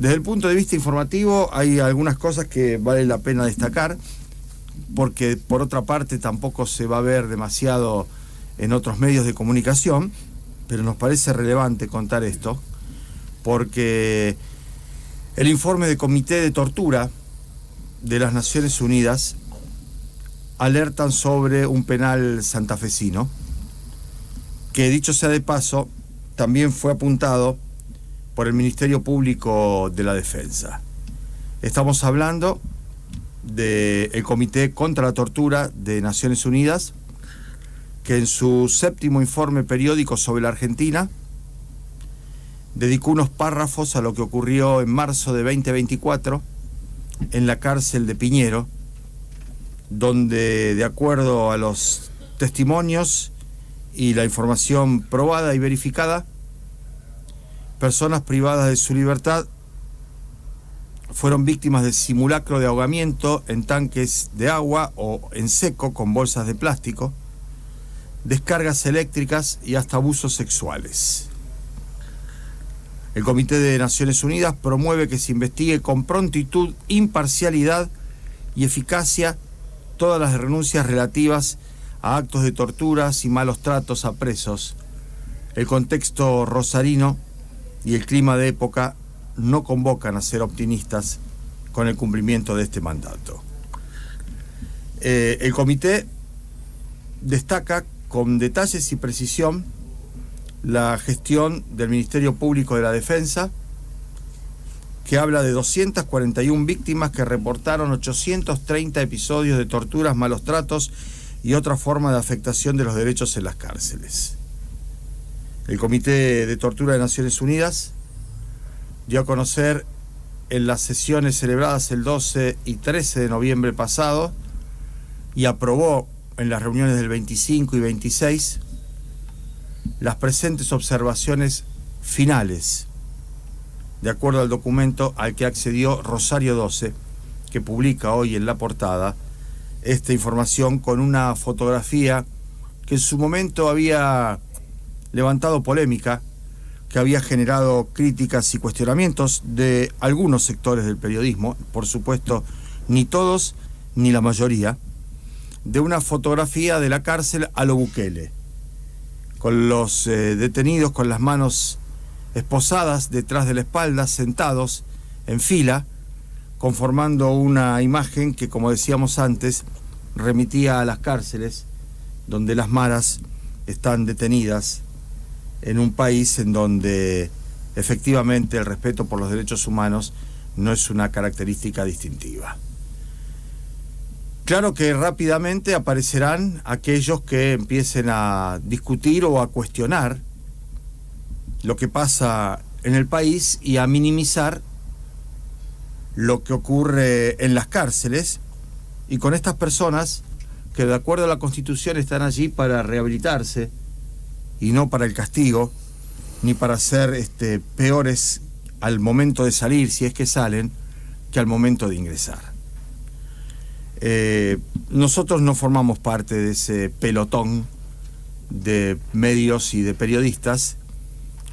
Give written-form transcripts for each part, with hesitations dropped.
Desde el punto de vista informativo hay algunas cosas que vale la pena destacar, porque por otra parte tampoco se va a ver demasiado en otros medios de comunicación, pero nos parece relevante contar esto, porque el informe del Comité de Tortura de las Naciones Unidas alertan sobre un penal santafesino, que dicho sea de paso, también fue apuntado por el Ministerio Público de la Defensa. Estamos hablando del Comité contra la Tortura de Naciones Unidas, que en su 7º informe periódico sobre la Argentina dedicó unos párrafos a lo que ocurrió en marzo de 2024 en la cárcel de Piñero, donde, de acuerdo a los testimonios y la información probada y verificada, personas privadas de su libertad fueron víctimas de simulacro de ahogamiento en tanques de agua o en seco con bolsas de plástico, descargas eléctricas y hasta abusos sexuales. El Comité de Naciones Unidas promueve que se investigue con prontitud, imparcialidad y eficacia todas las denuncias relativas a actos de torturas y malos tratos a presos. El contexto rosarino y el clima de época no convocan a ser optimistas con el cumplimiento de este mandato. El comité destaca con detalles y precisión la gestión del Ministerio Público de la Defensa, que habla de 241 víctimas que reportaron 830 episodios de torturas, malos tratos y otra forma de afectación de los derechos en las cárceles. El Comité de Tortura de Naciones Unidas dio a conocer en las sesiones celebradas el 12 y 13 de noviembre pasado y aprobó en las reuniones del 25 y 26 las presentes observaciones finales, de acuerdo al documento al que accedió Rosario 12, que publica hoy en la portada esta información con una fotografía que en su momento había levantado polémica, que había generado críticas y cuestionamientos de algunos sectores del periodismo, por supuesto ni todos ni la mayoría, de una fotografía de la cárcel a lo Bukele, con los detenidos con las manos esposadas detrás de la espalda, sentados en fila, conformando una imagen que, como decíamos antes, remitía a las cárceles donde las maras están detenidas en un país en donde efectivamente el respeto por los derechos humanos no es una característica distintiva. Claro que rápidamente aparecerán aquellos que empiecen a discutir o a cuestionar lo que pasa en el país y a minimizar lo que ocurre en las cárceles, y con estas personas que, de acuerdo a la Constitución, están allí para rehabilitarse y no para el castigo, ni para ser peores al momento de salir, si es que salen, que al momento de ingresar. Nosotros no formamos parte de ese pelotón de medios y de periodistas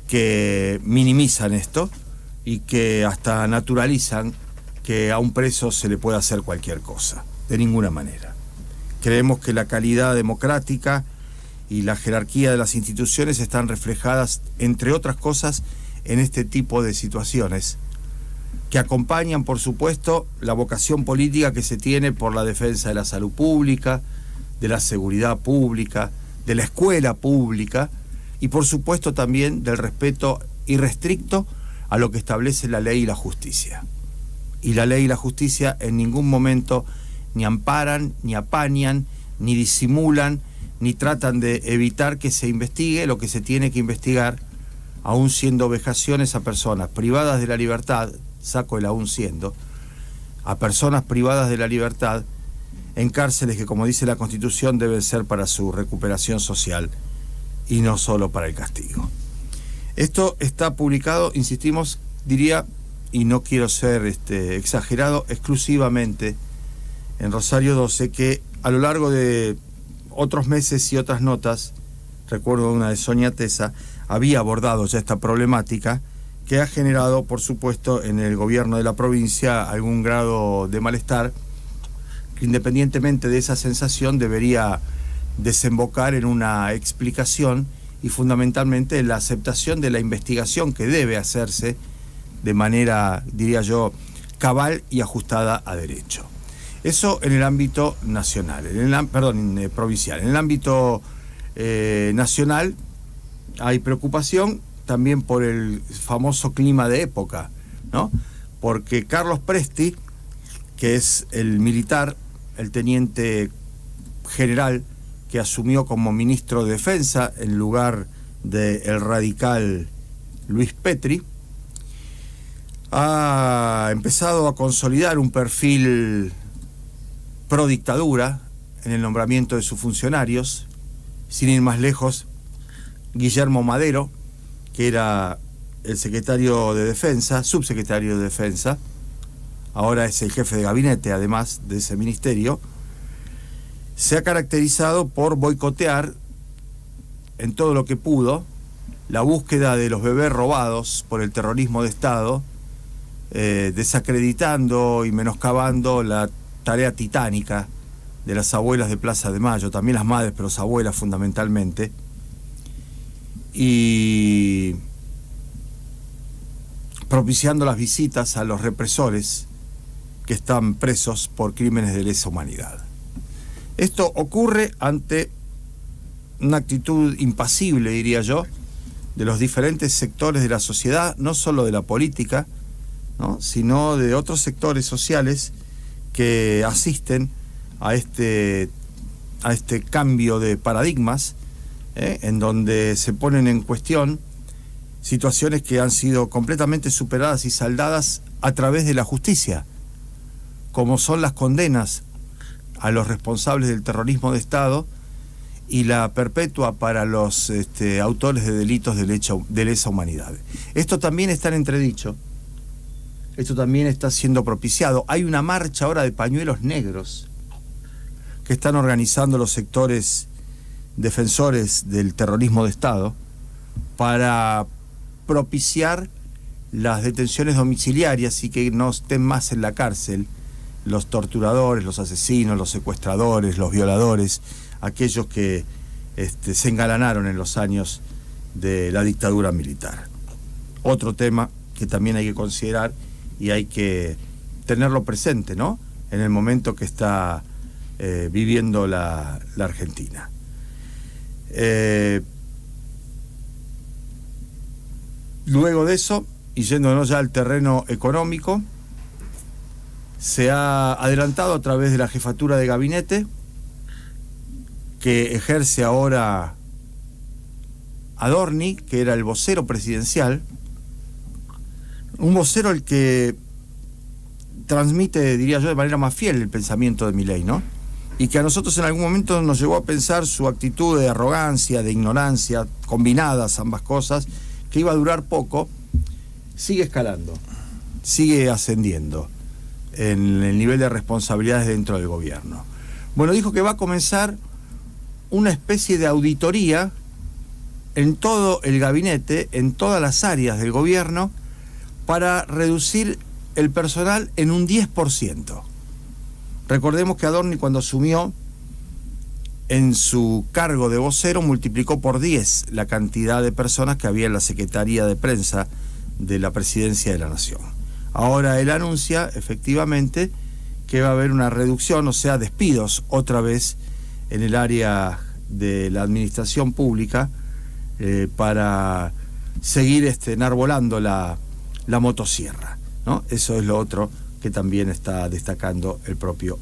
que minimizan esto y que hasta naturalizan que a un preso se le pueda hacer cualquier cosa, de ninguna manera. Creemos que la calidad democrática y la jerarquía de las instituciones están reflejadas, entre otras cosas, en este tipo de situaciones, que acompañan, por supuesto, la vocación política que se tiene por la defensa de la salud pública, de la seguridad pública, de la escuela pública y, por supuesto, también del respeto irrestricto a lo que establece la ley y la justicia. Y la ley y la justicia en ningún momento ni amparan, ni apañan, ni disimulan, ni tratan de evitar que se investigue lo que se tiene que investigar, aún siendo vejaciones a personas privadas de la libertad, saco el aún siendo, a personas privadas de la libertad en cárceles que, como dice la Constitución, deben ser para su recuperación social y no solo para el castigo. Esto está publicado, insistimos, diría, y no quiero ser exagerado, exclusivamente en Rosario 12, que a lo largo de otros meses y otras notas, recuerdo una de Sonia Tesa, había abordado ya esta problemática que ha generado, por supuesto, en el gobierno de la provincia algún grado de malestar, que independientemente de esa sensación debería desembocar en una explicación y fundamentalmente en la aceptación de la investigación que debe hacerse de manera, diría yo, cabal y ajustada a derecho. Eso en el ámbito nacional, provincial. En el ámbito nacional hay preocupación también por el famoso clima de época, ¿no? Porque Carlos Presti, que es el militar, el teniente general que asumió como ministro de Defensa en lugar del radical Luis Petri, ha empezado a consolidar un perfil pro dictadura en el nombramiento de sus funcionarios. Sin ir más lejos, Guillermo Madero, que era el secretario de Defensa, subsecretario de Defensa, ahora es el jefe de gabinete, además de ese ministerio, se ha caracterizado por boicotear en todo lo que pudo la búsqueda de los bebés robados por el terrorismo de Estado, desacreditando y menoscabando la tarea titánica de las abuelas de Plaza de Mayo, también las madres, pero las abuelas fundamentalmente, y propiciando las visitas a los represores que están presos por crímenes de lesa humanidad. Esto ocurre ante una actitud impasible, diría yo, de los diferentes sectores de la sociedad, no solo de la política, ¿no?, sino de otros sectores sociales que asisten a este cambio de paradigmas, en donde se ponen en cuestión situaciones que han sido completamente superadas y saldadas a través de la justicia, como son las condenas a los responsables del terrorismo de Estado y la perpetua para los autores de delitos de lesa humanidad. Esto también está en entredicho, esto también está siendo propiciado. Hay una marcha ahora de pañuelos negros que están organizando los sectores defensores del terrorismo de Estado para propiciar las detenciones domiciliarias y que no estén más en la cárcel los torturadores, los asesinos, los secuestradores, los violadores, aquellos que se engalanaron en los años de la dictadura militar. Otro tema que también hay que considerar y hay que tenerlo presente, ¿no?, en el momento que está viviendo la Argentina. Luego de eso, y yéndonos ya al terreno económico, se ha adelantado a través de la jefatura de gabinete, que ejerce ahora Adorni, que era el vocero presidencial, un vocero el que transmite, diría yo, de manera más fiel el pensamiento de Milei, ¿no? Y que a nosotros en algún momento nos llevó a pensar su actitud de arrogancia, de ignorancia, combinadas ambas cosas, que iba a durar poco, sigue escalando, sigue ascendiendo en el nivel de responsabilidades dentro del gobierno. Bueno, dijo que va a comenzar una especie de auditoría en todo el gabinete, en todas las áreas del gobierno, para reducir el personal en un 10%. Recordemos que Adorni, cuando asumió en su cargo de vocero, multiplicó por 10 la cantidad de personas que había en la Secretaría de Prensa de la Presidencia de la Nación. Ahora él anuncia, efectivamente, que va a haber una reducción, o sea, despidos otra vez en el área de la administración pública, para seguir enarbolando la motosierra, ¿no? Eso es lo otro que también está destacando el propio